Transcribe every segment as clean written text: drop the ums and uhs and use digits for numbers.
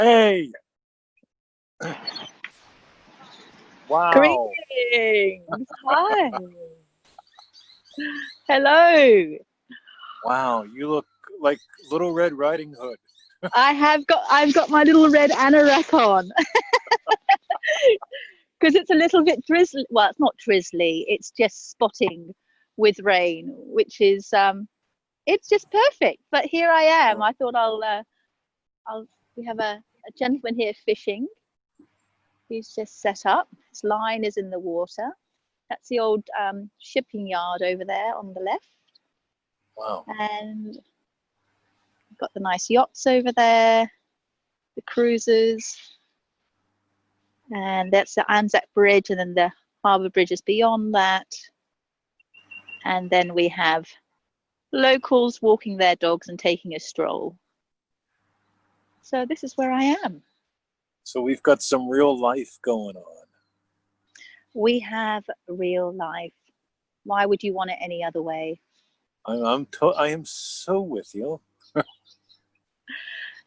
Hey, wow, Greetings. Hi. Hello. wow, you look like Little Red Riding Hood. I've got my little red anorak on because it's a little bit drizzly. Well, it's not drizzly. It's just spotting with rain, which is it's just perfect. But here I am. Oh, I thought I'll we have a gentleman here fishing. He's just set up. His line is in the water. That's the old shipping yard over there on the left. wow. And we've got the nice yachts over there, the cruisers, and that's the Anzac Bridge, and then the harbour bridge is beyond that. And then we have locals walking their dogs and taking a stroll. So this is where I am. So we've got some real life going on. We have real life. Why would you want it any other way? I am so with you.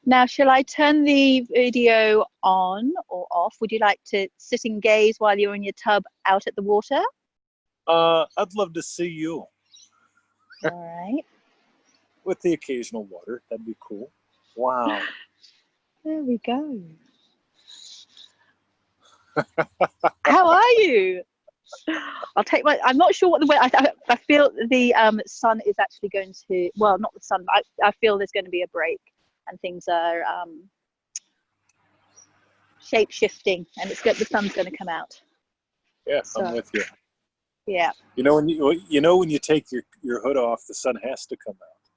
Now, shall I turn the video on or off? Would you like to sit and gaze while you're in your tub out at the water? I'd love to see you All right. with the occasional water. That'd be cool. Wow. There we go. How are you? I'm not sure what the weather. I feel the sun is actually going to. Well, not the sun. But I feel there's going to be a break, and things are shape shifting, and the sun's going to come out. Yeah, So, I'm with you. yeah. When you take your hood off, the sun has to come out.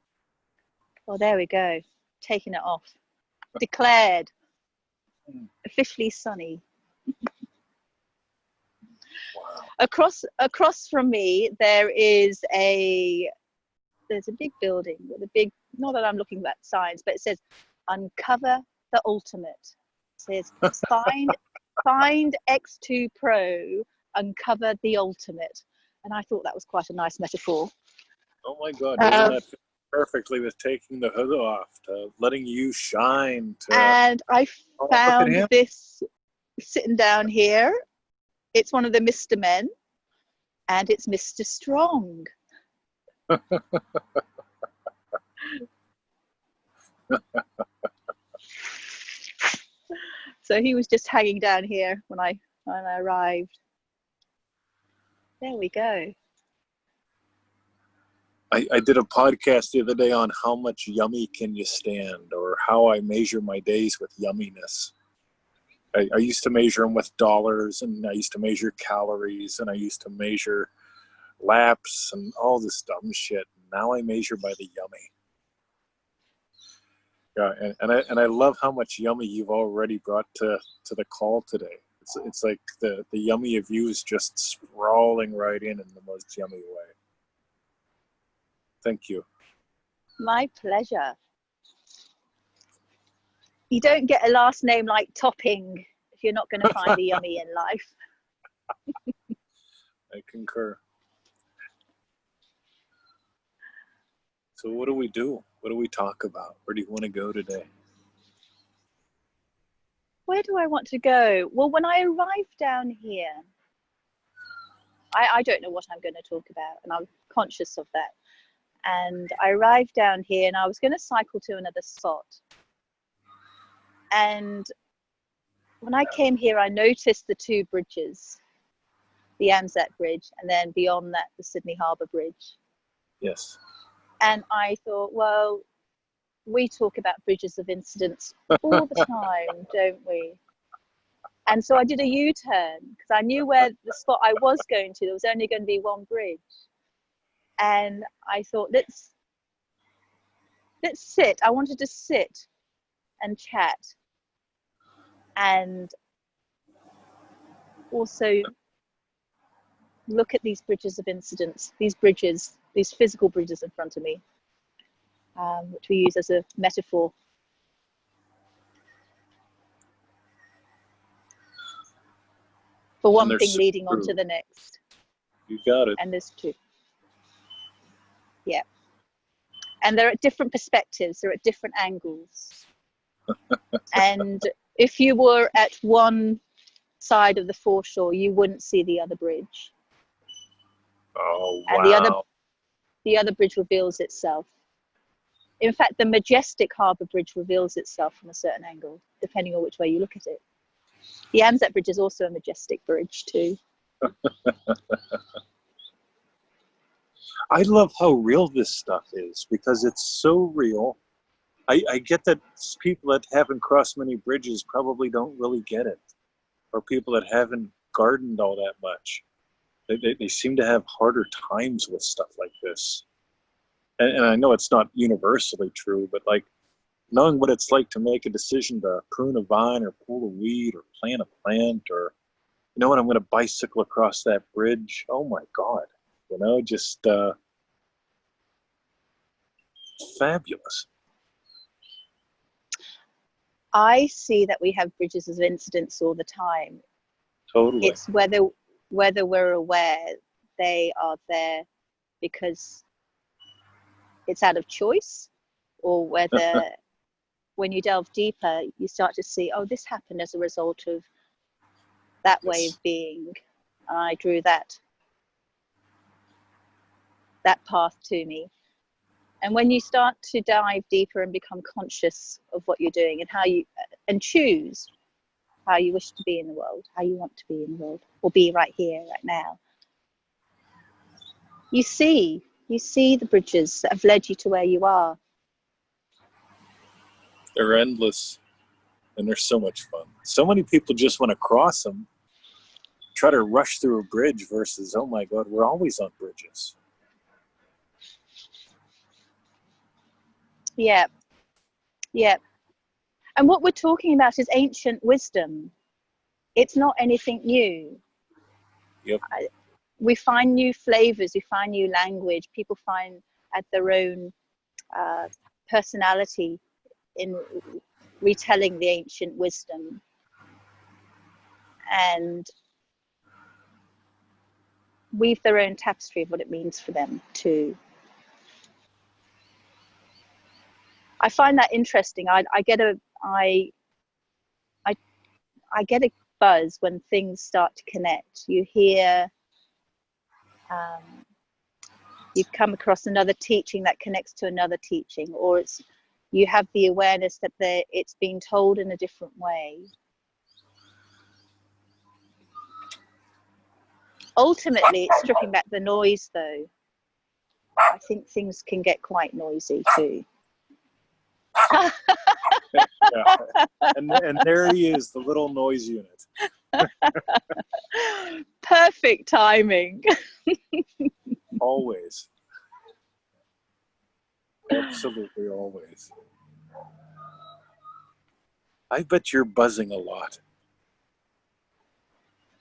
Well, there we go. Taking it off. Declared. Officially sunny. Wow. Across from me, there's a big building with a big. Not that I'm looking at signs, but it says "Uncover the Ultimate." It says find X2 Pro, uncover the ultimate, and I thought that was quite a nice metaphor. Oh my God, doesn't that fit perfectly with taking the hood off, to letting you shine? And I found look at him. this sitting down here. It's one of the Mr. Men, and it's Mr. Strong. So he was just hanging down here when I arrived. There we go. I did a podcast the other day on how much yummy can you stand, or how I measure my days with yumminess. I used to measure them with dollars, and I used to measure calories, and I used to measure laps and all this dumb shit. Now I measure by the yummy. Yeah, and I love how much yummy you've already brought to the call today. It's like the yummy of you is just sprawling right in the most yummy way. Thank you. My pleasure. You don't get a last name like Topping if you're not going to find the yummy in life. I concur. So what do we do? What do we talk about? Where do you want to go today? Where do I want to go? Well, when I arrived down here, I don't know what I'm going to talk about, and I'm conscious of that. And I arrived down here, and I was going to cycle to another spot. And when I came here, I noticed the two bridges, the Anzac Bridge, and then beyond that, the Sydney Harbour Bridge. Yes. And I thought, well, we talk about bridges of incidents all the time, don't we? And so I did a U-turn because I knew where the spot I was going to, there was only going to be one bridge. And I thought, let's sit. I wanted to sit and chat, and also look at these bridges of incidents, these physical bridges in front of me, which we use as a metaphor. For one thing so leading on to the next. You got it. And there's two. Yeah. And they're at different perspectives, they're at different angles. And if you were at one side of the foreshore, you wouldn't see the other bridge. Oh, And wow. the other bridge reveals itself. In fact, the majestic harbour bridge reveals itself from a certain angle, depending on which way you look at it. The Anzac Bridge is also a majestic bridge too. I love how real this stuff is because it's so real. I get that people that haven't crossed many bridges probably don't really get it, or people that haven't gardened all that much. They seem to have harder times with stuff like this. And I know it's not universally true, but like knowing what it's like to make a decision to prune a vine or pull a weed or plant a plant, or, you know what, I'm going to bicycle across that bridge. Oh my God. You know, just fabulous. I see that we have bridges as incidents all the time. Totally. It's whether we're aware they are there because it's out of choice, or whether when you delve deeper, you start to see, oh, this happened as a result of that way of being. I drew that path to me. And when you start to dive deeper and become conscious of what you're doing and how you and choose how you wish to be in the world, how you want to be in the world, or be right here, right now, you see the bridges that have led you to where you are. They're endless, and they're so much fun. So many people just want to cross them, try to rush through a bridge versus, oh my God, we're always on bridges. Yeah. And what we're talking about is ancient wisdom. It's not anything new. Yep. We find new flavors, we find new language. People find at their own personality in retelling the ancient wisdom, and weave their own tapestry of what it means for them too. I find that interesting. I get a buzz when things start to connect. You hear, you come across another teaching that connects to another teaching, or you have the awareness that it's being told in a different way. Ultimately, it's stripping back the noise, though. I think things can get quite noisy too. Yeah. And there he is, the little noise unit. Perfect timing. Always. Absolutely always. I bet you're buzzing a lot.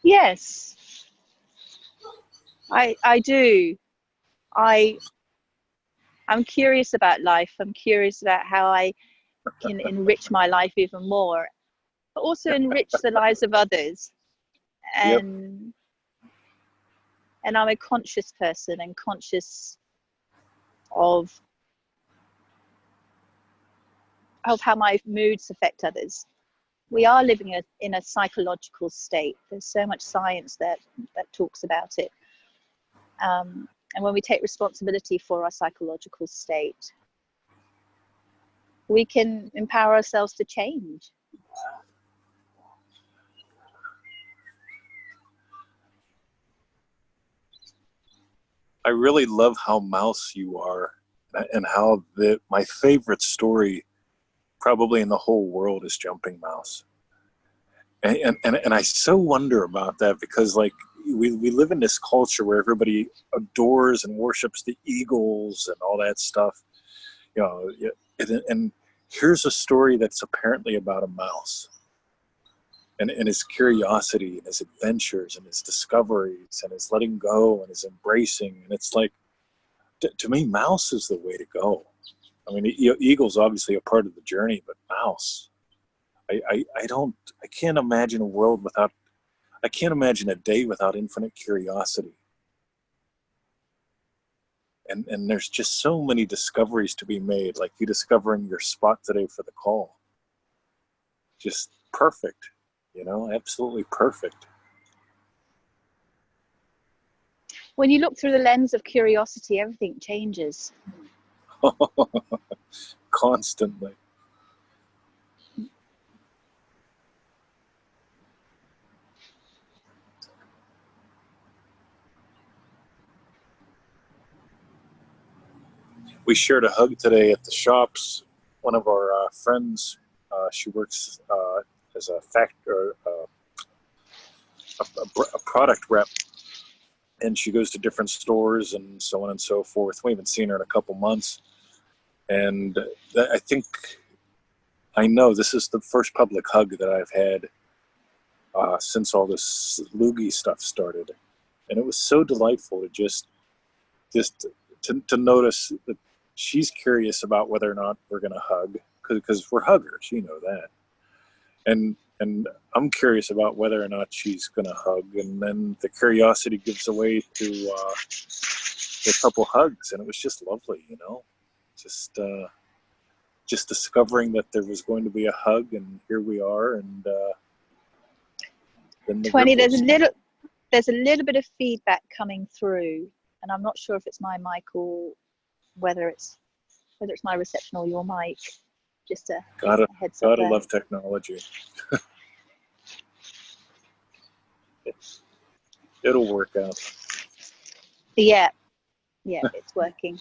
Yes, I do. I'm curious about life. I'm curious about how I can enrich my life even more, but also enrich the lives of others. And yep. And I'm a conscious person and conscious of how my moods affect others. We are living in a psychological state. There's so much science that talks about it. And when we take responsibility for our psychological state, we can empower ourselves to change. I really love how mouse you are, and how my favorite story probably in the whole world is Jumping Mouse. And I so wonder about that, because like we live in this culture where everybody adores and worships the eagles and all that stuff, you know, and here's a story that's apparently about a mouse and his curiosity and his adventures and his discoveries and his letting go and his embracing. And it's like, to me, mouse is the way to go. I mean, eagle's obviously a part of the journey, but mouse, I can't imagine a world without, I can't imagine a day without infinite curiosity. And there's just so many discoveries to be made, like you discovering your spot today for the call. just perfect, absolutely perfect. When you look through the lens of curiosity, everything changes. Constantly. We shared a hug today at the shops. One of our friends, she works as a a product rep, and she goes to different stores and so on and so forth. We haven't seen her in a couple months, and I know this is the first public hug that I've had since all this loogie stuff started, and it was so delightful to just to notice that she's curious about whether or not we're going to hug, because we're huggers, that, and I'm curious about whether or not she's going to hug, and then the curiosity gives away to a couple hugs, and it was just lovely, just discovering that there was going to be a hug, and here we are, and then there's a little bit of feedback coming through, and I'm not sure if it's my mic or whether it's my reception or your mic. Just a heads up. Gotta love technology. It'll work out. Yeah, it's working.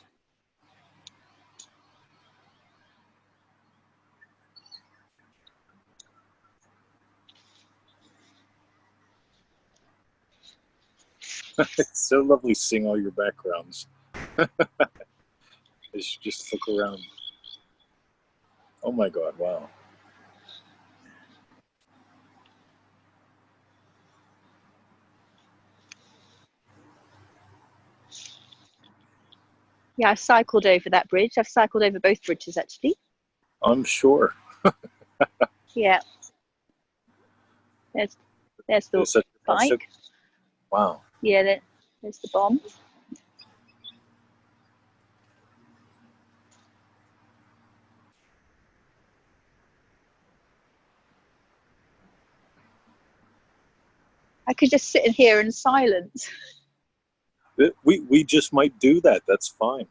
It's so lovely seeing all your backgrounds. As you just look around. Oh my God, wow. Yeah, I've cycled over that bridge. I've cycled over both bridges, actually. I'm sure. Yeah. There's the bike. Wow. Yeah, there's the bomb. I could just sit in here in silence. We just might do that. That's fine.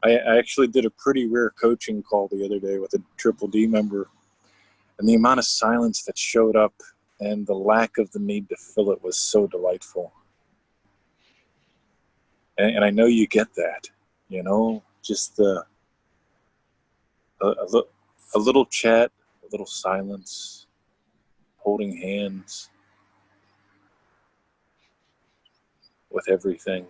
I actually did a pretty rare coaching call the other day with a Triple D member, and the amount of silence that showed up and the lack of the need to fill it was so delightful. And I know you get that, just a little chat, a little silence, holding hands with everything.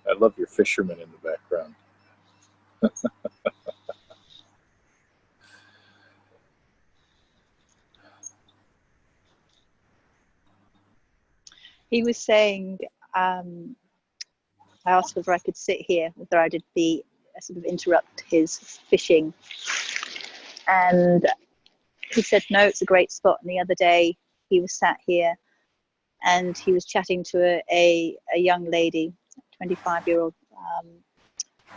I love your fisherman in the background. He was saying, I asked whether I could sit here, whether I did sort of interrupt his fishing. And he said, no, it's a great spot. And the other day he was sat here and he was chatting to a young lady, 25-year-old.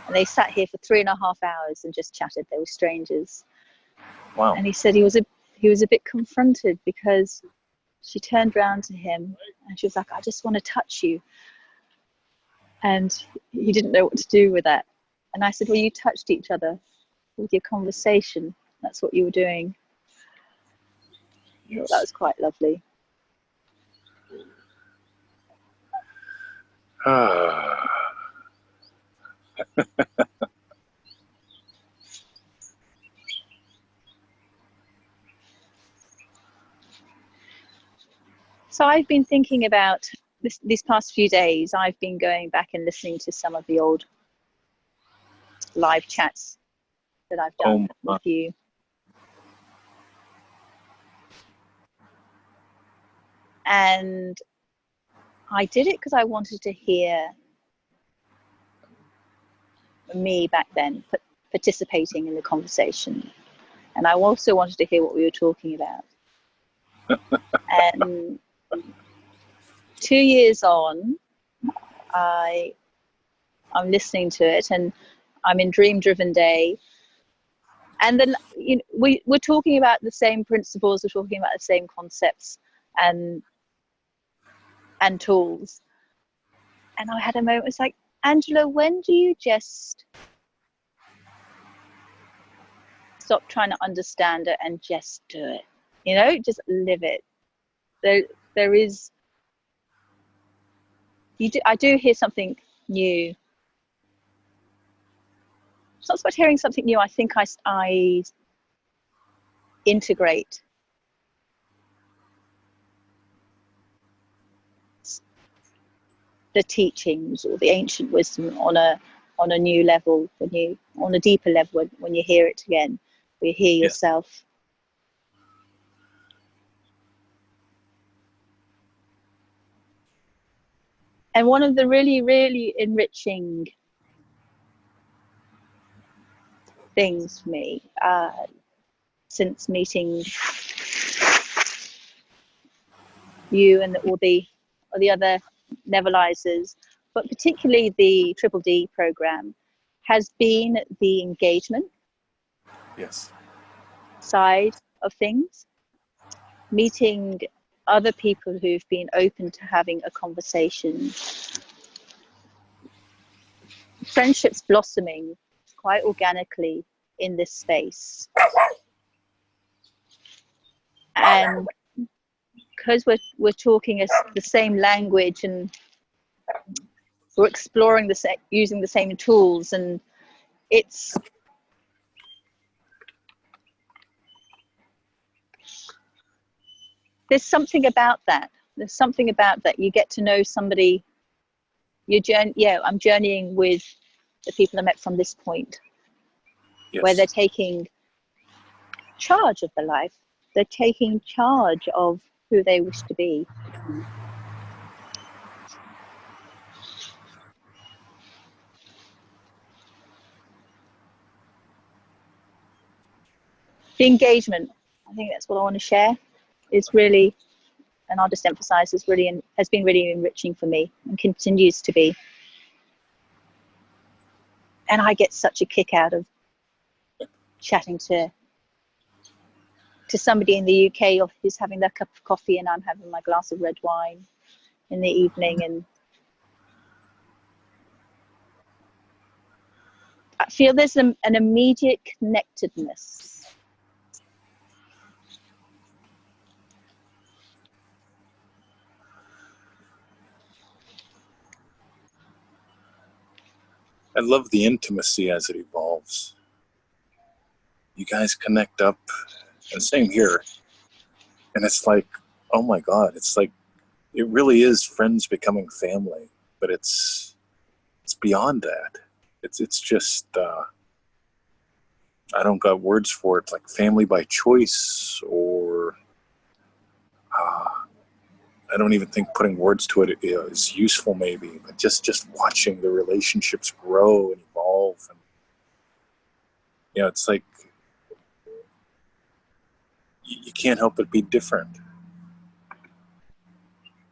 And they sat here for 3.5 hours and just chatted. They were strangers. Wow. And he said he was a bit confronted because she turned around to him and she was like, I just want to touch you. And he didn't know what to do with that. And I said, well, you touched each other with your conversation. That's what you were doing. Yes. That was quite lovely. So I've been thinking about these past few days. I've been going back and listening to some of the old live chats that I've done with you. And I did it because I wanted to hear me back then participating in the conversation. And I also wanted to hear what we were talking about. And 2 years on, I'm listening to it, and I'm in Dream Driven Day. And then we're talking about the same principles, we're talking about the same concepts and tools. And I had a moment, it's like, Angela, when do you just stop trying to understand it and just do it? Just live it. There is, I do hear something new. It's not about hearing something new. I think I integrate the teachings or the ancient wisdom on a new level, on a deeper level when you hear it again, you hear yourself. And one of the really, really enriching things for me since meeting you and all the other Nevilleizers, but particularly the Triple D program, has been the engagement side of things. Meeting other people who've been open to having a conversation, friendships blossoming quite organically in this space. And because we're talking the same language, and we're exploring using the same tools, and there's something about that. You get to know somebody. I'm journeying with the people I met from this point, where they're taking charge of their life. They're taking charge of who they wish to be. The engagement, I think that's what I want to share, is really, and I'll just emphasize, has been really enriching for me and continues to be. And I get such a kick out of chatting to somebody in the UK who's having their cup of coffee and I'm having my glass of red wine in the evening, and I feel there's an immediate connectedness. I love the intimacy as it evolves. You guys connect up, and same here. And it's like, oh my God, it's like, it really is friends becoming family, but it's beyond that. It's just, I don't got words for it, like family by choice, or I don't even think putting words to it is useful maybe, but just watching the relationships grow and evolve. And, it's like, you can't help but be different.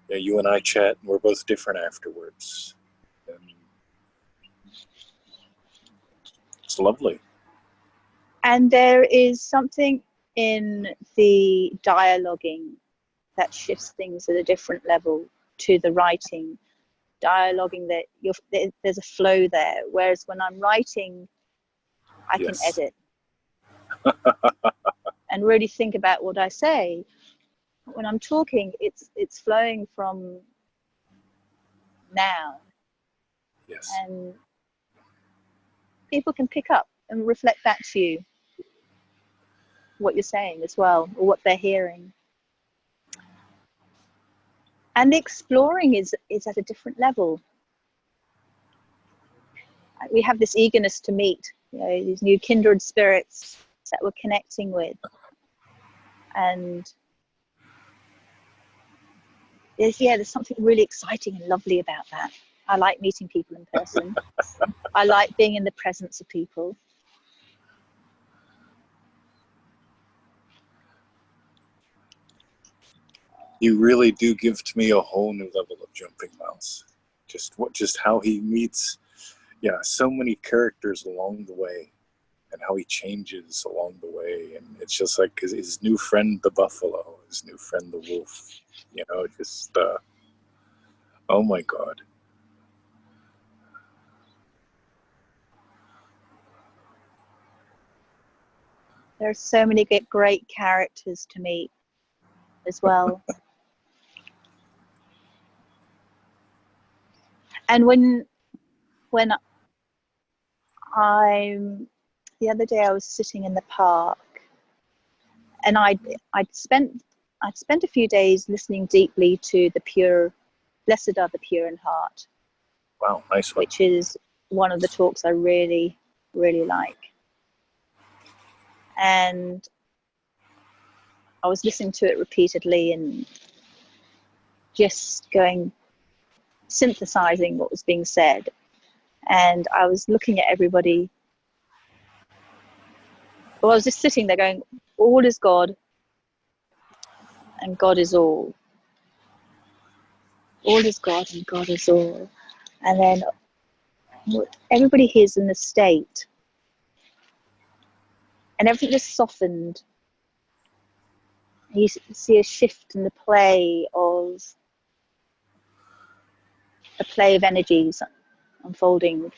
You and I chat, and we're both different afterwards. And it's lovely. And there is something in the dialoguing that shifts things at a different level to the writing. Dialoguing, that there's a flow there. Whereas when I'm writing, I can edit and really think about what I say. When I'm talking, it's flowing from now. Yes. And people can pick up and reflect back to you what you're saying as well, or what they're hearing. And the exploring is at a different level. We have this eagerness to meet, these new kindred spirits that we're connecting with. And there's something really exciting and lovely about that. I like meeting people in person. I like being in the presence of people. You really do give to me a whole new level of Jumping Mouse. Just how he meets, yeah, so many characters along the way, and how he changes along the way, and it's just like his new friend the buffalo, his new friend the wolf. You know, just oh my God. There are so many great characters to meet as well. And when the other day I was sitting in the park, and I'd spent a few days listening deeply to the pure, Blessed are the pure in heart. Wow, nice one. Which is one of the talks I really, really like. And I was listening to it repeatedly and just synthesizing what was being said. And I was looking at everybody. Well, I was just sitting there going, all is God and God is all. All is God and God is all. And then everybody here's in a state. And everything just softened. You see a shift in the play of energies unfolding,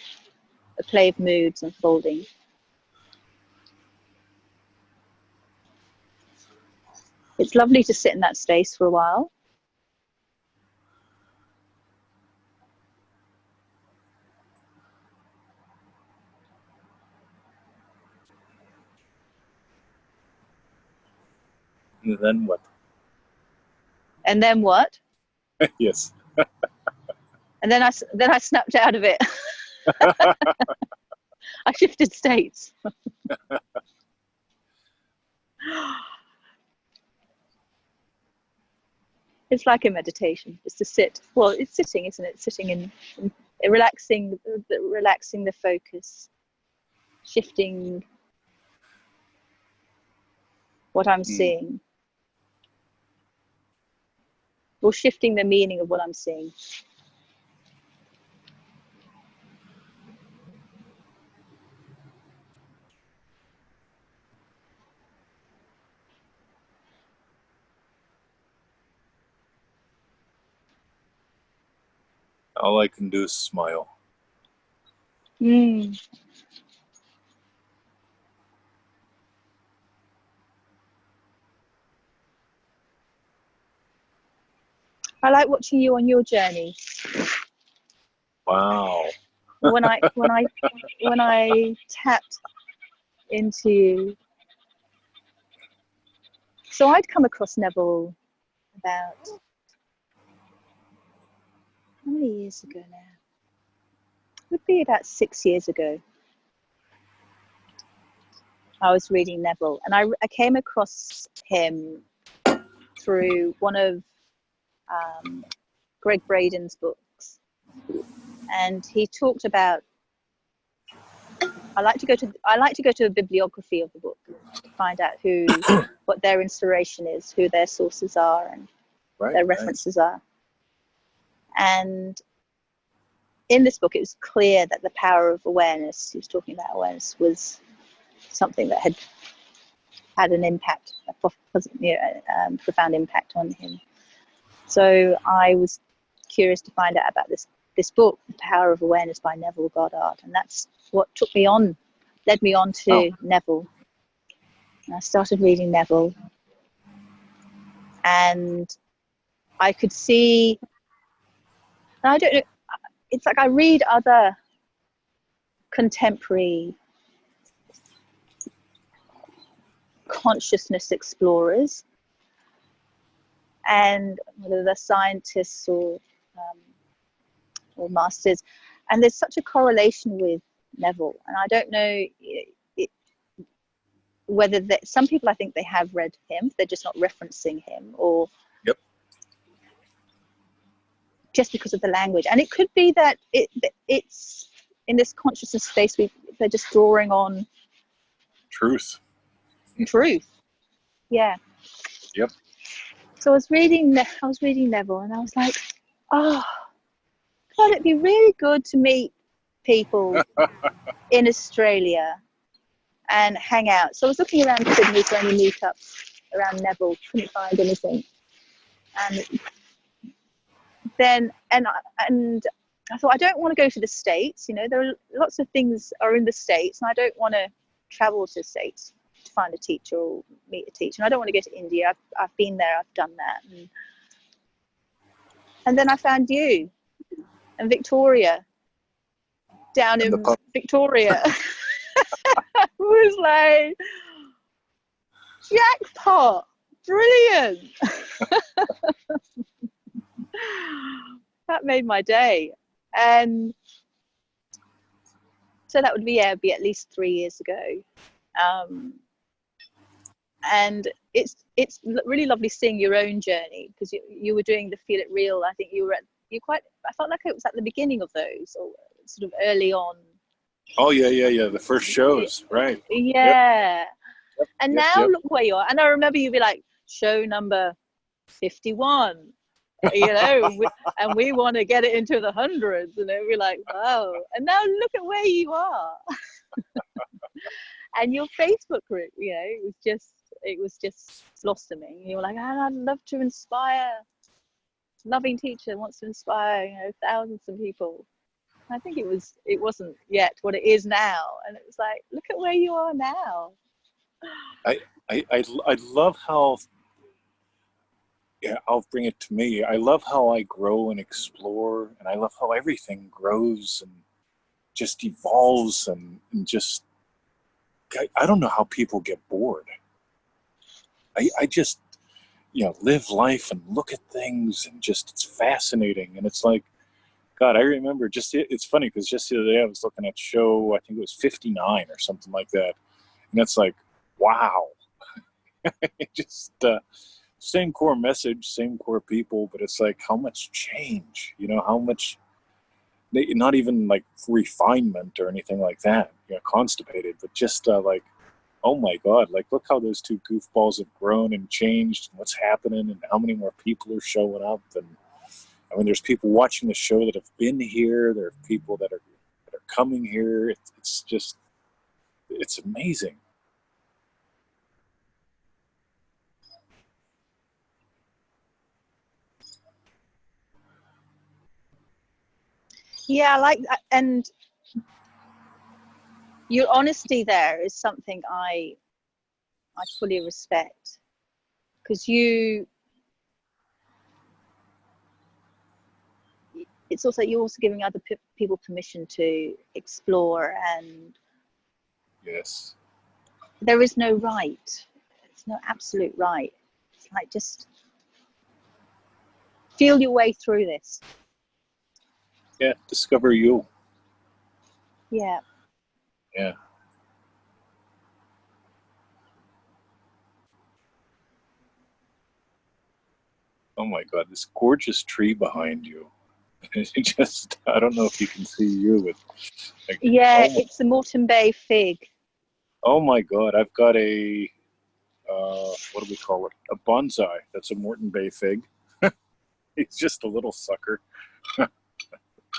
a play of moods unfolding. It's lovely to sit in that space for a while. And then what? And then what? Yes. And then I snapped out of it. I shifted states. It's like a meditation, just to sit. Well, it's sitting, isn't it? Sitting in relaxing the focus, shifting what I'm seeing, or shifting the meaning of what I'm seeing. All I can do is smile. Mm. I like watching you on your journey. Wow. When I tapped into, so I'd come across Neville about, how many years ago now? It would be about 6 years ago. I was reading Neville, and I came across him through one of Greg Braden's books, and he talked about. I like to go to a bibliography of the book to find out what their inspiration is, who their sources are, and their references are. And in this book, it was clear that the power of awareness, he was talking about awareness, was something that had an impact, profound impact on him. So I was curious to find out about this book, The Power of Awareness by Neville Goddard, and that's what led me on to Neville. And I started reading Neville, and I could see, and I don't know, it's like I read other contemporary consciousness explorers, and whether they're scientists or masters, and there's such a correlation with Neville, and I don't know whether some people, I think they have read him, they're just not referencing him, or just because of the language. And it could be that it's in this consciousness space, they're just drawing on truth. Yeah. Yep. So I was reading Neville, and I was like, oh, God, it'd be really good to meet people in Australia and hang out. So I was looking around Sydney for any meetups around Neville, couldn't find anything. And then, and I thought, I don't want to go to the States. You know, there are lots of things are in the States, and I don't want to travel to the States to find a teacher or meet a teacher. And I don't want to go to India. I've been there, I've done that. And then I found you and Victoria down in Victoria. I was like, jackpot, brilliant. That made my day. And so that would be at least 3 years ago. And it's really lovely seeing your own journey, because you were doing the Feel It Real. I think I felt like it was at the beginning of those, or sort of early on. Oh yeah. The first shows, right? Yeah. Yep. And now look where you are. And I remember you'd be like, show number 51, you know, and we want to get it into the hundreds, and it'd be like, wow. And now look at where you are. And your Facebook group, you know, it was just blossoming. You were like, I'd love to inspire. Loving teacher wants to inspire, you know, thousands of people. I think it wasn't yet what it is now, and it was like, look at where you are now. I love how, yeah, I'll bring it to me. I love how I grow and explore, and I love how everything grows and just evolves, and just, I don't know how people get bored. I just, you know, live life and look at things, and just, it's fascinating. And it's like, God, I remember it's funny because just the other day I was looking at show, I think it was 59 or something like that. And it's like, wow. Just same core message, same core people, but it's like how much change, you know, how much, not even like refinement or anything like that, you know, constipated, but just like, oh my God, like look how those two goofballs have grown and changed, and what's happening, and how many more people are showing up. And I mean, there's people watching the show that have been here. There are people that are coming here. It's just, it's amazing. Yeah, I like that. And your honesty there is something I fully respect, because it's also, you're also giving other people permission to explore, and Yes. there is no right. It's no absolute right. It's like, just feel your way through this. Yeah, discover you. Yeah. Yeah. Oh my God, this gorgeous tree behind you. Just, I don't know if you can see you. Like, Yeah, it's the Moreton Bay fig. Oh my God, I've got a, what do we call it? A bonsai. That's a Moreton Bay fig. It's just a little sucker.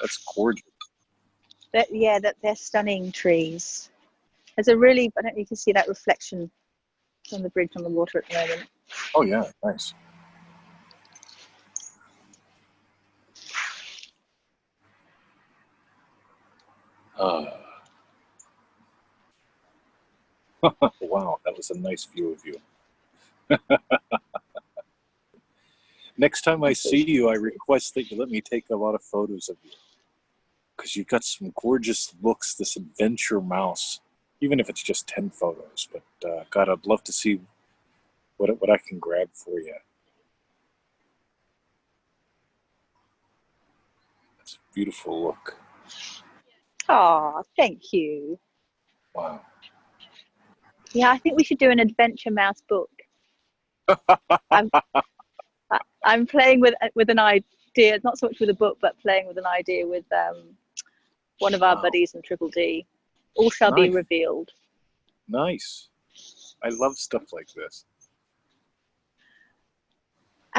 That's gorgeous. They're stunning trees. There's a really, I don't know if you can see that reflection from the bridge on the water at the moment. Oh yeah, nice. Wow, that was a nice view of you. Next time I see you, I request that you let me take a lot of photos of you, because you've got some gorgeous looks, this adventure mouse, even if it's just 10 photos. But God, I'd love to see what I can grab for you. That's a beautiful look. Oh, thank you. Wow. Yeah, I think we should do an adventure mouse book. I'm playing with an idea, not so much with a book, but playing with an idea with one of our buddies in Triple D. All shall be revealed. Nice. I love stuff like this.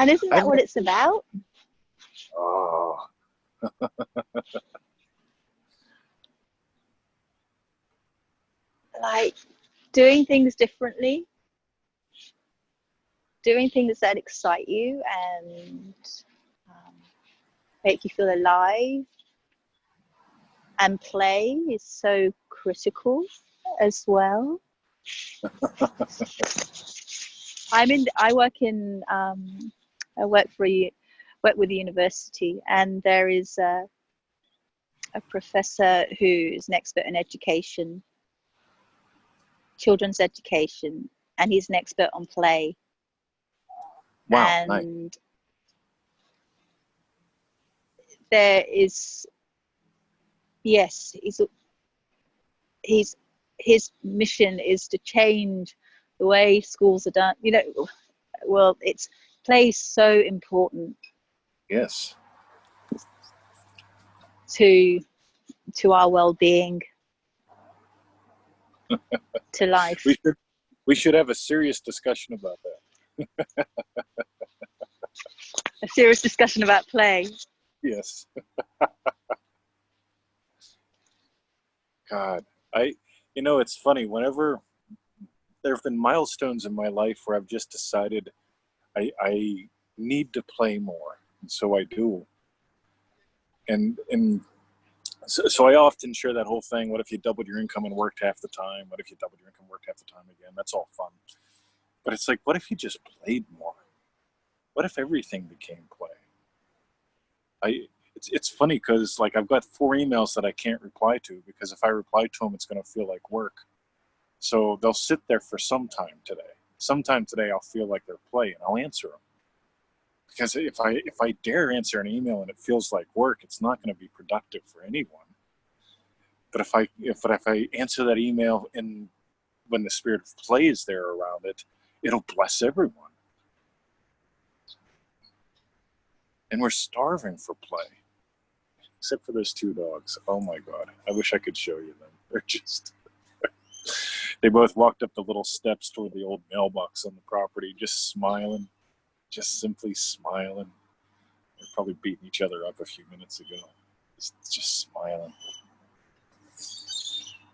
And isn't that I've, what it's about? oh, Like doing things differently, doing things that excite you and um, make you feel alive. And play is so critical as well. I work work with a university, and there is a professor who's an expert in education, children's education, and he's an expert on play. wow, nice. And there is, yes, his mission is to change the way schools are done. You know, well, it's play is so important Yes. to our well-being, to life. We should have a serious discussion about that. A serious discussion about play. Yes. God, it's funny. Whenever there have been milestones in my life where I've just decided I need to play more, and so I do. And so I often share that whole thing. What if you doubled your income and worked half the time? What if you doubled your income and worked half the time again? That's all fun. But it's like, what if you just played more? What if everything became play? It's funny because like I've got 4 emails that I can't reply to because if I reply to them, it's going to feel like work. So they'll sit there for some time today. Sometime today, I'll feel like they're play and I'll answer them. Because if I dare answer an email and it feels like work, it's not going to be productive for anyone. But if I answer that email and when the spirit of play is there around it, it'll bless everyone. And we're starving for play. Except for those 2 dogs. Oh my God. I wish I could show you them. They're just... They both walked up the little steps toward the old mailbox on the property, just smiling. Just simply smiling. They're probably beating each other up a few minutes ago. Just smiling.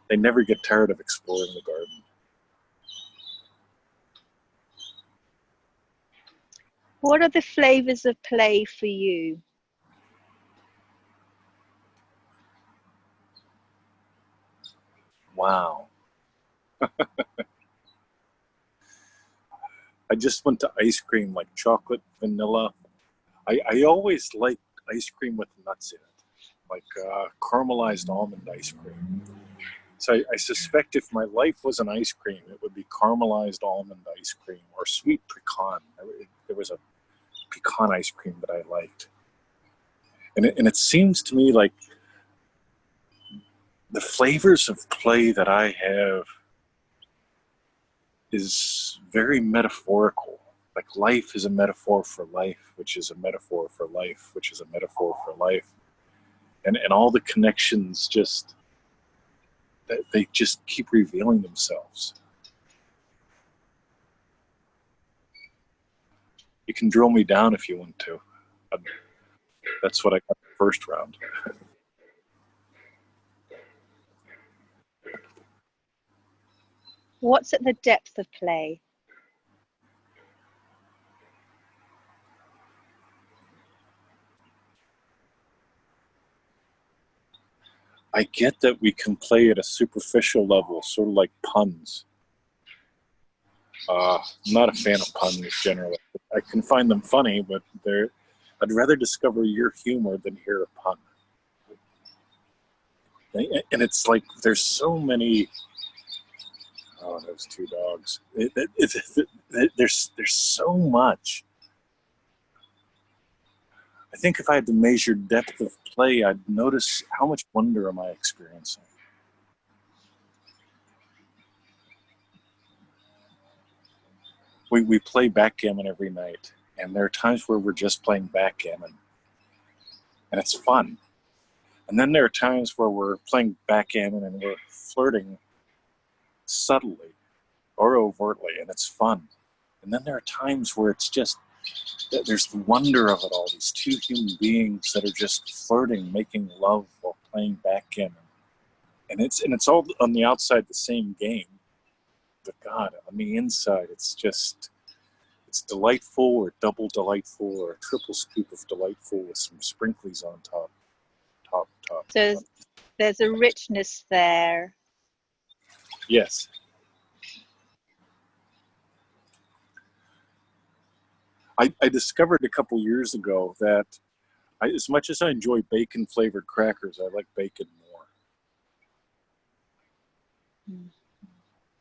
They never get tired of exploring the garden. What are the flavors of play for you? Wow. I just went to ice cream, like chocolate, vanilla. I always liked ice cream with nuts in it, like caramelized almond ice cream. So I suspect if my life was an ice cream, it would be caramelized almond ice cream or sweet pecan. There was a pecan ice cream that I liked. And it seems to me like the flavors of play that I have is very metaphorical. Like life is a metaphor for life, which is a metaphor for life, which is a metaphor for life. And all the connections just, they just keep revealing themselves. You can drill me down if you want to. That's what I got the first round. What's at the depth of play? I get that we can play at a superficial level, sort of like puns. I'm not a fan of puns generally. I can find them funny, but I'd rather discover your humor than hear a pun. And it's like there's so many. Oh, those 2 dogs. There's so much. I think if I had to measure depth of play, I'd notice how much wonder am I experiencing. We play backgammon every night, and there are times where we're just playing backgammon, and it's fun. And then there are times where we're playing backgammon and we're flirting subtly or overtly, and it's fun. And then there are times where it's just there's the wonder of it all. These two human beings that are just flirting, making love while playing backgammon, and it's all on the outside the same game, but God, on the inside, it's delightful, or double delightful, or a triple scoop of delightful with some sprinklies on top. So there's a richness there. Yes. I discovered a couple years ago that as much as I enjoy bacon-flavored crackers, I like bacon more. Mm.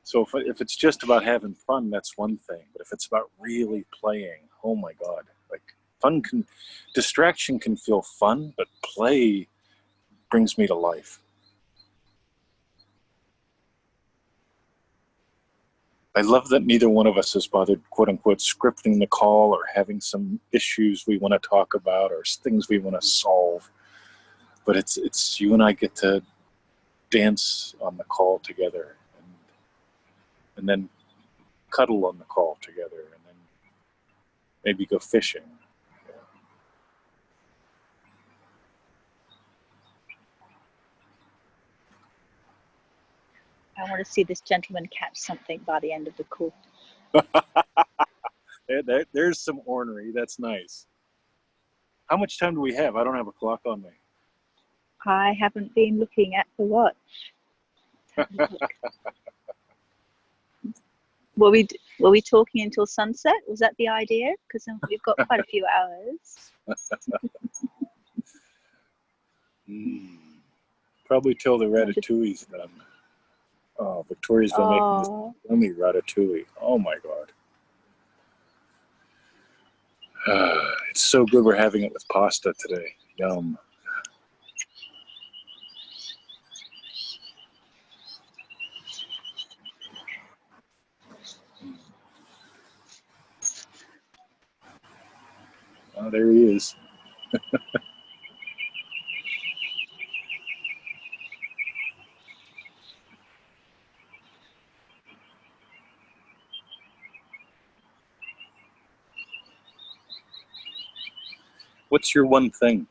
So if it's just about having fun, that's one thing. But if it's about really playing, oh my God. Like distraction can feel fun, but play brings me to life. I love that neither one of us has bothered, quote unquote, scripting the call or having some issues we want to talk about or things we want to solve. But it's you and I get to dance on the call together, and then cuddle on the call together, and then maybe go fishing. I want to see this gentleman catch something by the end of the call. There's some ornery. That's nice. How much time do we have? I don't have a clock on me. I haven't been looking at the watch. Were we talking until sunset? Was that the idea? Because we've got quite a few hours. Probably till the ratatouille's done. Oh, Victoria's been making this yummy ratatouille. Oh my God. It's so good we're having it with pasta today. Yum. Oh, there he is. What's your one thing?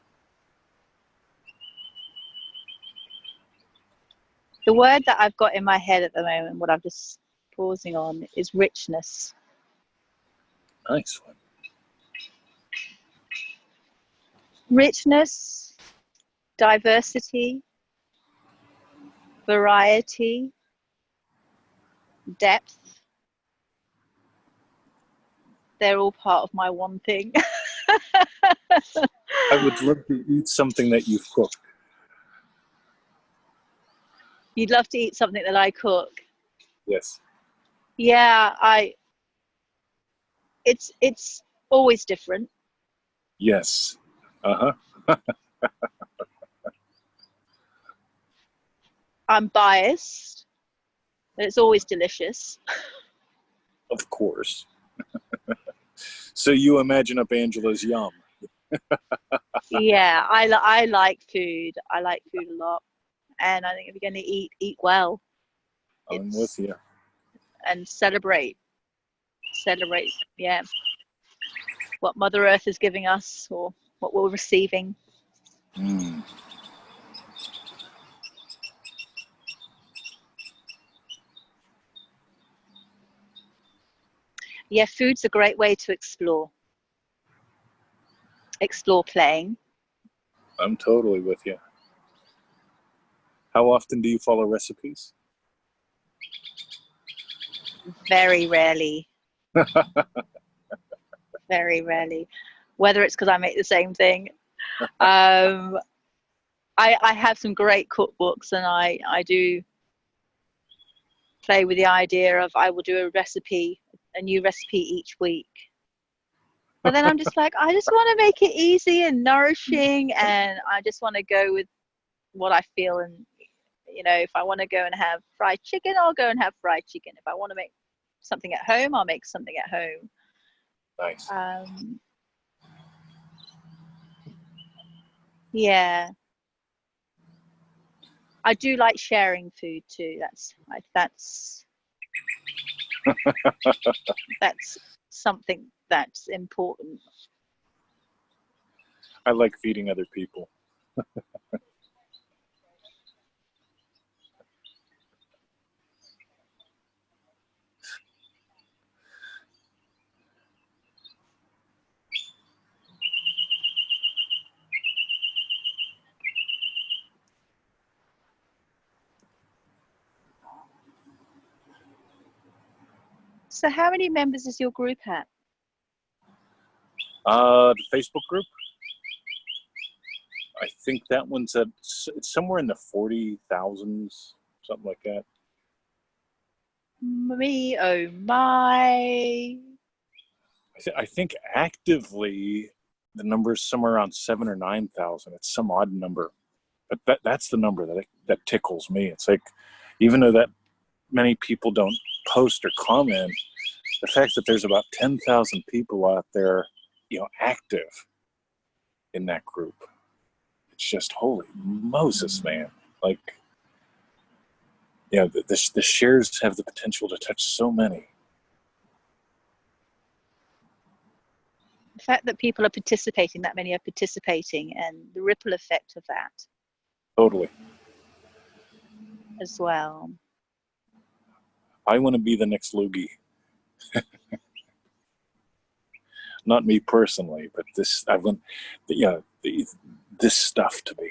The word that I've got in my head at the moment, what I'm just pausing on, is richness. Nice one. Richness, diversity, variety, depth. They're all part of my one thing. I would love to eat something that you've cooked. You'd love to eat something that I cook. Yes. Yeah, it's always different. Yes. I'm biased, but it's always delicious. Of course. So you imagine up Angela's yum. Yeah, I like food. I like food a lot. And I think if you're going to eat well. I'm with you. And celebrate, yeah, what Mother Earth is giving us or what we're receiving. Yeah, food's a great way to explore playing. I'm totally with you. How often do you follow recipes? Very rarely. Very rarely. Whether it's because I make the same thing. I have some great cookbooks, and I do play with the idea of I will do a new recipe each week. But then I'm just like, I just want to make it easy and nourishing, and I just want to go with what I feel. And if I want to go and have fried chicken, I'll go and have fried chicken. If I want to make something at home, I'll make something at home. Nice. Yeah. I do like sharing food too. That's something that's important. I like feeding other people. So how many members does your group have? The Facebook group, I think that one's at, it's somewhere in the 40,000s, something like that. Me, oh my. I think actively the number is somewhere around 7 or 9,000. It's some odd number, but that's the number that tickles me. It's like, even though that many people don't post or comment, the fact that there's about 10,000 people out there, active in that group, it's just holy Moses, man. Like, the shares have the potential to touch so many. The fact that people are participating, that many are participating, and the ripple effect of that. Totally. As well. I want to be the next Loogie. Not me personally, but I want, this stuff to be.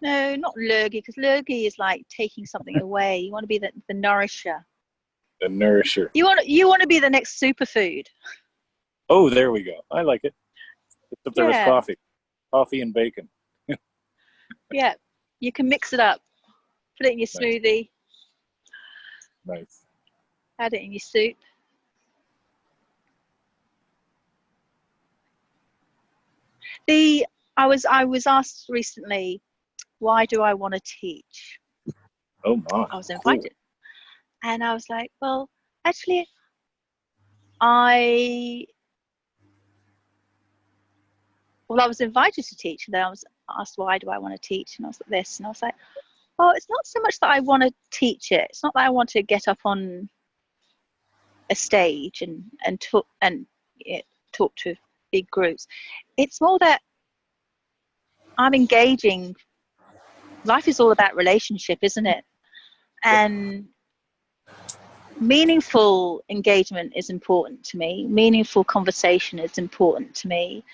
No, not lurgy, because lurgy is like taking something away. You want to be the nourisher. The nourisher. You want to be the next superfood. Oh, there we go. I like it. Except there was coffee and bacon. Yeah, you can mix it up. Put it in your smoothie. Nice. Add it in your soup. I was asked recently, why do I want to teach? Oh my. I was invited. Cool. And I was like, well, actually, I was invited to teach, and then I was asked, why do I want to teach? And I was like this, and I was like, oh, it's not so much that I want to teach it. It's not that I want to get up on a stage and talk to big groups. It's more that I'm engaging. Life is all about relationship, isn't it? And meaningful engagement is important to me. Meaningful conversation is important to me.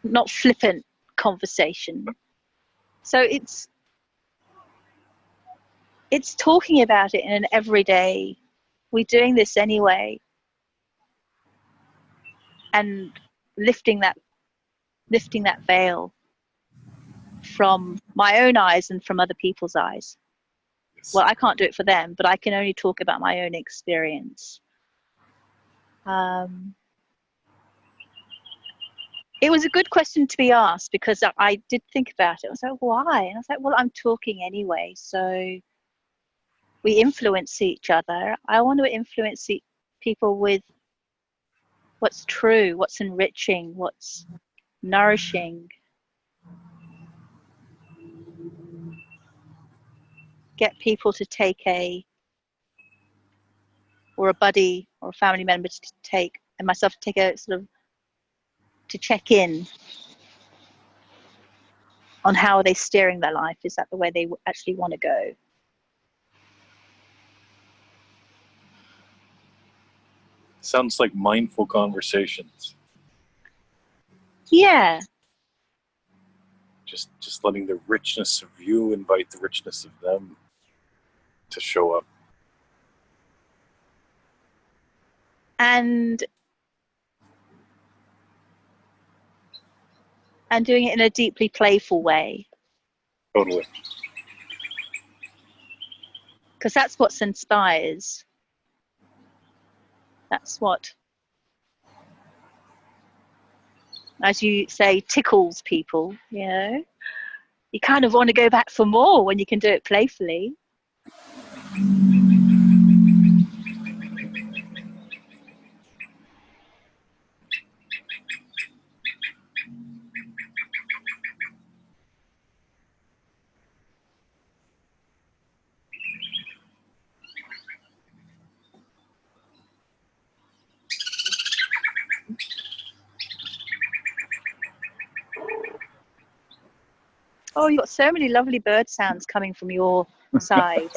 Not flippant conversation. So it's talking about it in an everyday, we're doing this anyway, and lifting that veil from my own eyes and from other people's eyes. Yes. Well, I can't do it for them, but I can only talk about my own experience. It was a good question to be asked, because I did think about it. I was like, why? And I was like, well, I'm talking anyway, so we influence each other. I want to influence people with what's true, what's enriching, what's nourishing. Get people to take a buddy or a family member to take, and myself to take a sort of, to check in on how are they steering their life. Is that the way they actually want to go? Sounds like mindful conversations. Yeah. Just letting the richness of you invite the richness of them to show up. And doing it in a deeply playful way. Totally. Because that's what inspires. That's what, as you say, tickles people, you know. You kind of want to go back for more when you can do it playfully. Oh, you got so many lovely bird sounds coming from your side.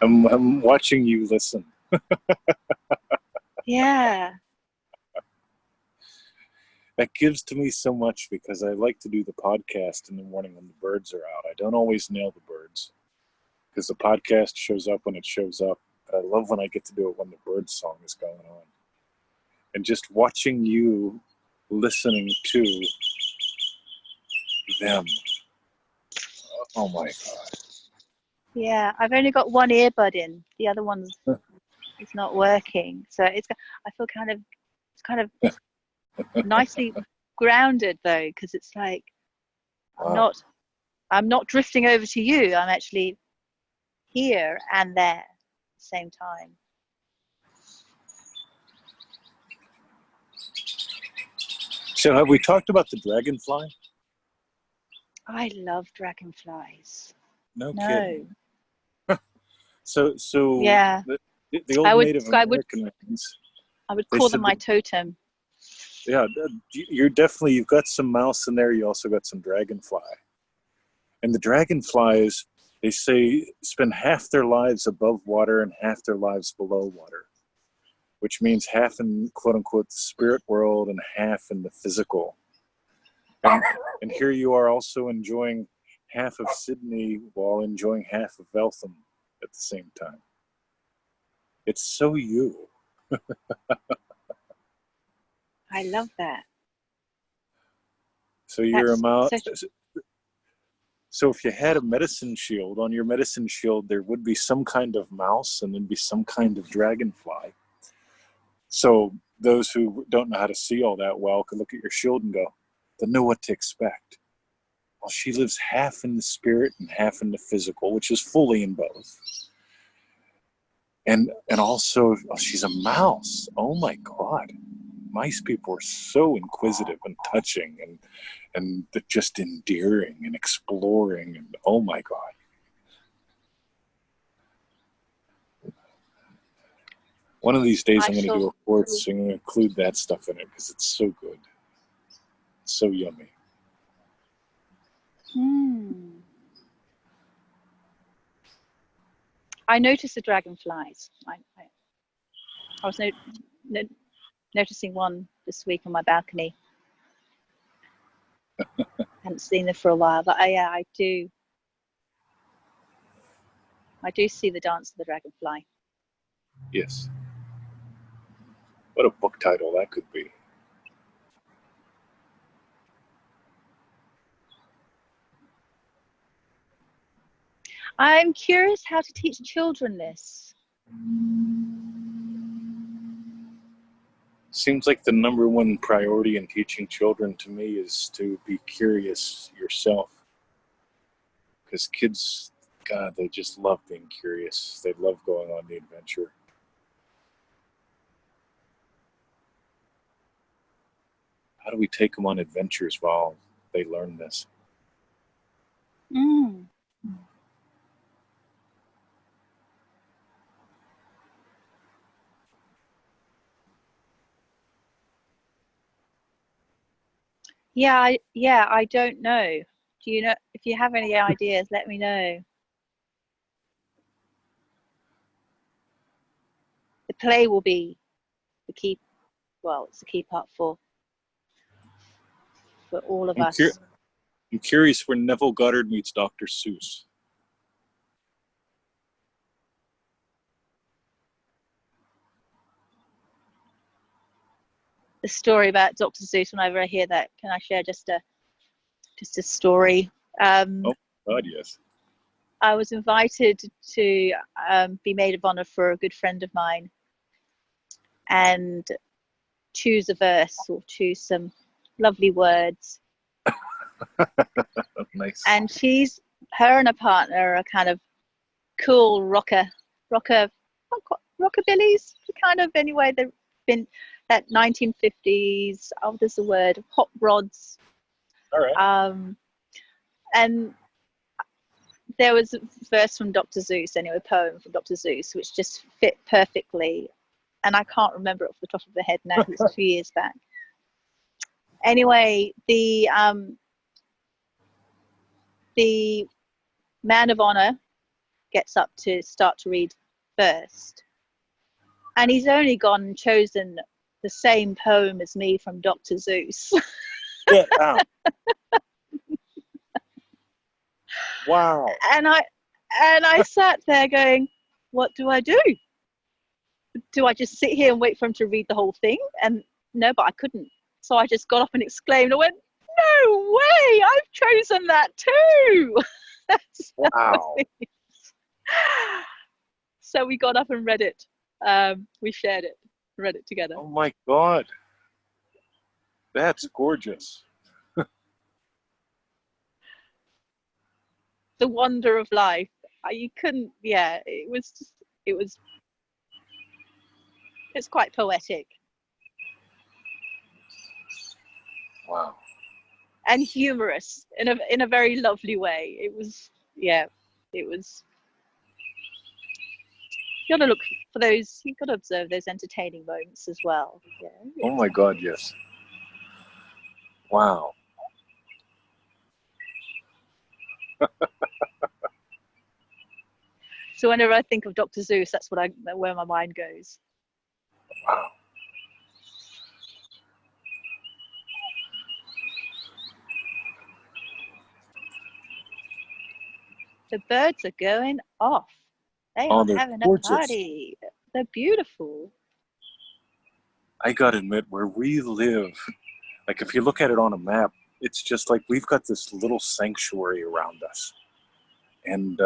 I'm watching you listen. Yeah. That gives to me so much because I like to do the podcast in the morning when the birds are out. I don't always nail the birds because the podcast shows up when it shows up. But I love when I get to do it when the bird song is going on. And just watching you listening to them. Oh my God. Yeah, I've only got one earbud in. The other one's it's not working. So I feel kind of nicely grounded though, because it's like Wow. I'm not drifting over to you. I'm actually here and there at the same time. So have we talked about the dragonfly? I love dragonflies. No No. kidding. So Yeah. the old Native Americans, I would they call said them my totem. yeah, you've got some mouse in there. You also got some dragonfly. And the dragonflies, they say, spend half their lives above water and half their lives below water, which means half in quote unquote the spirit world and half in the physical. And here you are also enjoying half of Sydney while enjoying half of Eltham at the same time. It's so you. I love that. So you're a mouse. Such... So if you had a medicine shield, on your medicine shield, there would be some kind of mouse and then be some kind of dragonfly. So those who don't know how to see all that well could look at your shield and go, they know what to expect. Well, she lives half in the spirit and half in the physical, which is fully in both. And also, she's a mouse. Oh my God. Mice people are so inquisitive and touching and just endearing and exploring. And oh my God. One of these days I'm going to do a course. I'm going to include that stuff in it because it's so good. It's so yummy. I noticed the dragonflies. I was noticing one this week on my balcony. Hadn't seen them for a while, but I do see the dance of the dragonfly. Yes. What a book title that could be. I'm curious how to teach children this. Seems like the number one priority in teaching children to me is to be curious yourself. Because kids, God, they just love being curious. They love going on the adventure. How do we take them on adventures while they learn this? Yeah, I don't know. Do you know? If you have any ideas, let me know. The play will be the key. Well, it's the key part for all of us. I'm curious where Neville Goddard meets Dr. Seuss. The story about Dr. Seuss. Whenever I hear that, can I share just a story? Oh God, yes. I was invited to be maid of honor for a good friend of mine, and choose a verse or choose some lovely words. Nice. And her and her partner are kind of cool rockabillies, kind of, anyway. They've been that 1950s. Oh, there's a word, hot rods. All right. And there was a verse from Dr. Seuss, anyway, a poem from Dr. Seuss, which just fit perfectly. And I can't remember it off the top of the head now, because it's a few years back. Anyway, the man of honor gets up to start to read first, and he's only gone and chosen the same poem as me from Dr. Seuss. Get out. Wow. And I sat there going, what do I do? Do I just sit here and wait for him to read the whole thing? And no, but I couldn't. So I just got up and exclaimed. I went, no way, I've chosen that too. Wow. So we got up and read it. We shared it, read it together. Oh my God. That's gorgeous. The wonder of life. You couldn't, yeah, it's quite poetic. Wow. And humorous in a very lovely way. It was, yeah, it was. You got to look for those. You got to observe those entertaining moments as well. Yeah. Oh my God, yes. Wow. So whenever I think of Dr. Seuss, that's where my mind goes. Wow. The birds are going off. They Oh, are they're having gorgeous. a party. They're beautiful. I gotta admit, where we live, like if you look at it on a map, it's just like we've got this little sanctuary around us. And,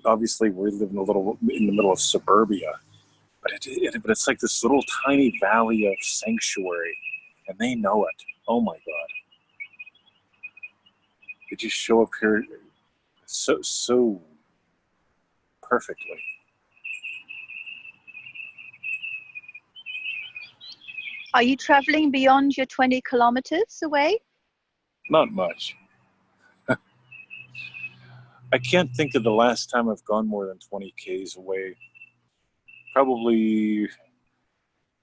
obviously we live in the middle of suburbia, but it's like this little tiny valley of sanctuary, and they know it. Oh my God. They just show up here so perfectly. Are you traveling beyond your 20 kilometers away? Not much. I can't think of the last time I've gone more than 20 Ks away. Probably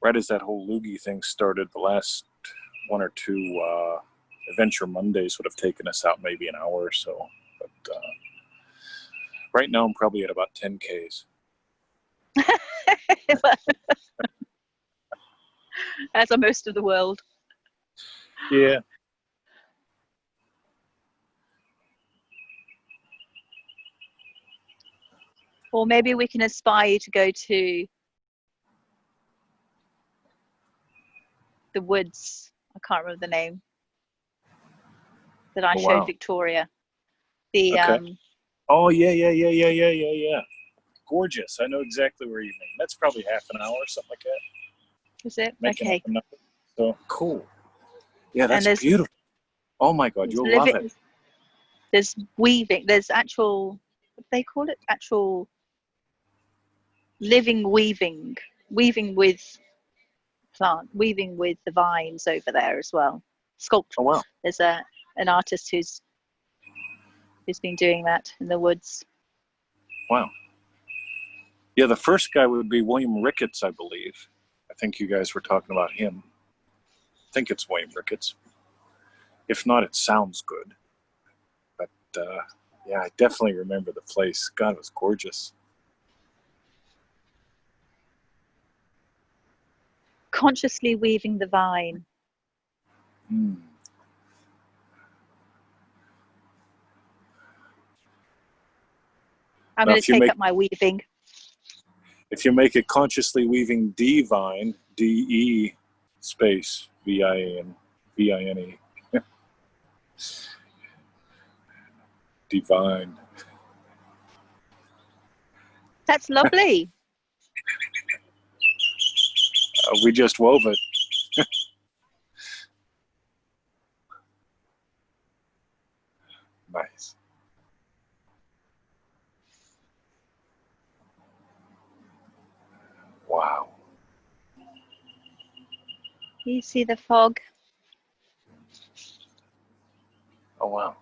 right as that whole loogie thing started, the last one or two Adventure Mondays would have taken us out maybe an hour or so. But right now I'm probably at about 10 Ks. As are most of the world. Yeah. Or maybe we can inspire you to go to the woods. I can't remember the name that I showed Victoria. The okay. Oh yeah. Gorgeous. I know exactly where you mean. That's probably half an hour or something like that. Is it? Making okay. So cool. Yeah, that's beautiful. Oh my God, you'll love it. There's weaving. There's actual, what do they call it? Actual living weaving. Weaving with weaving with the vines over there as well. Sculpture. Oh wow. There's an artist who's been doing that in the woods. Wow. Yeah, the first guy would be William Ricketts, I believe. I think you guys were talking about him. I think it's William Ricketts. If not, it sounds good. But yeah, I definitely remember the place. God, it was gorgeous. Consciously weaving the vine. Mm. I'm going to take up my weaving. If you make it consciously weaving divine, D-E space V-I-N, V-I-N-E. Divine. That's lovely. We just wove it. Nice. Wow. You see the fog? Oh, wow.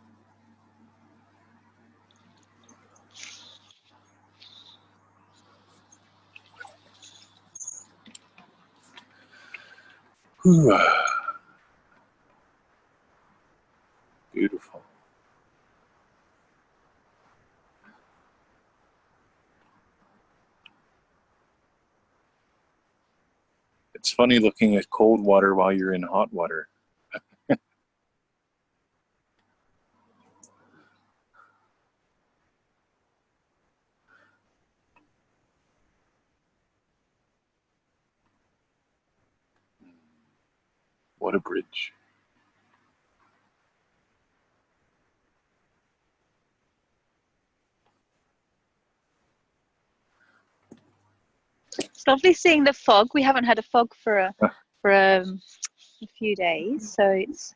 Beautiful. 。 . 。 . 。 . 。 . 。 . 。 . 。 . 。 . 。 . 。 . 。 . 。 。 . 。 。 . 。 。 。 。 。 。 。 。 。 。 。 。 . 。 Beautiful. 。 . 。 . 。 . 。 . It's funny looking at cold water while you're in hot water. What a bridge. It's lovely seeing the fog. We haven't had a fog for a few days, so it's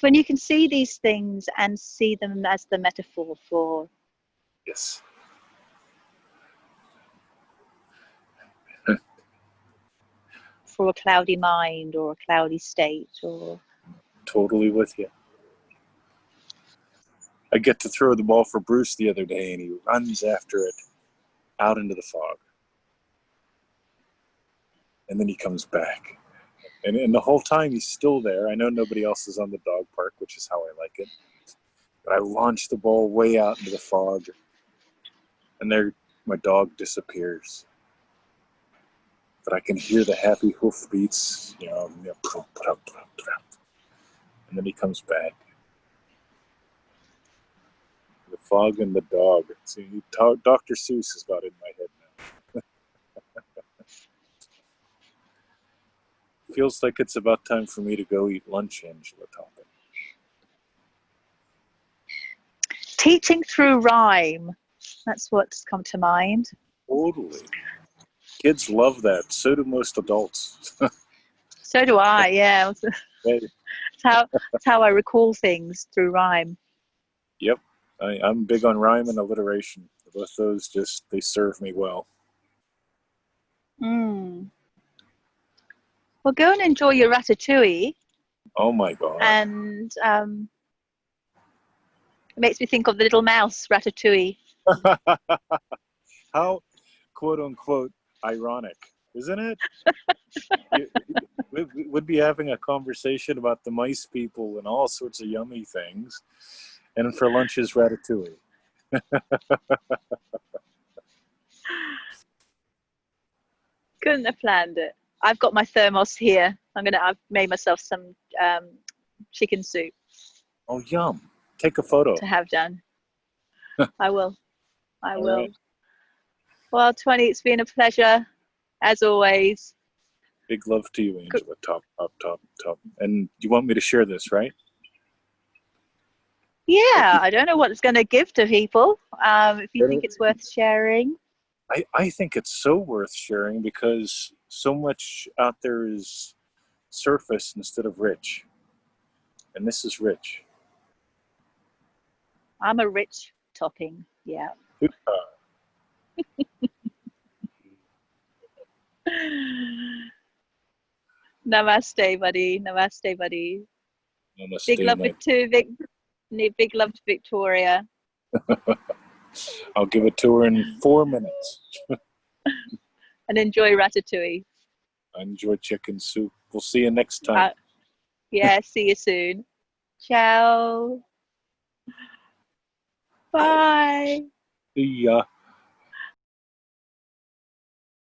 when you can see these things and see them as the metaphor for Yes. a cloudy mind or a cloudy state, or Totally with you. I get to throw the ball for Bruce the other day, and he runs after it out into the fog. And then he comes back. And the whole time he's still there. I know nobody else is on the dog park, which is how I like it. But I launch the ball way out into the fog, and there my dog disappears. But I can hear the happy hoof beats, and then he comes back. The fog and the dog. See, Dr. Seuss has got it in my head now. Feels like it's about time for me to go eat lunch, Angela Toppin. teaching through rhyme. That's what's come to mind. Totally. Kids love that. So do most adults. So do I, yeah. Hey, It's how I recall things, through rhyme. yep. I'm big on rhyme and alliteration. Both those they serve me well. Well, go and enjoy your ratatouille. Oh my God. And it makes me think of the little mouse, Ratatouille. How, quote unquote, ironic, isn't it? We'd be having a conversation about the mice people and all sorts of yummy things. And for lunch is ratatouille. Couldn't have planned it. I've got my thermos here. I've made myself some chicken soup Oh, yum. Take a photo. to have done. I will. All will. right. Well, 20, it's been a pleasure, as always. Big love to you, Angela. Top. And you want me to share this, right? Yeah, I don't know what it's going to give to people. If you think it's worth sharing. I think it's so worth sharing because so much out there is surface instead of rich. And this is rich. I'm a rich topping, yeah. Namaste, buddy. Namaste, buddy. Namaste, big love big love to Victoria. I'll give it to her in 4 minutes. And enjoy ratatouille. I enjoy chicken soup. We'll see you next time. Yeah, see you soon. Ciao. Bye. See ya.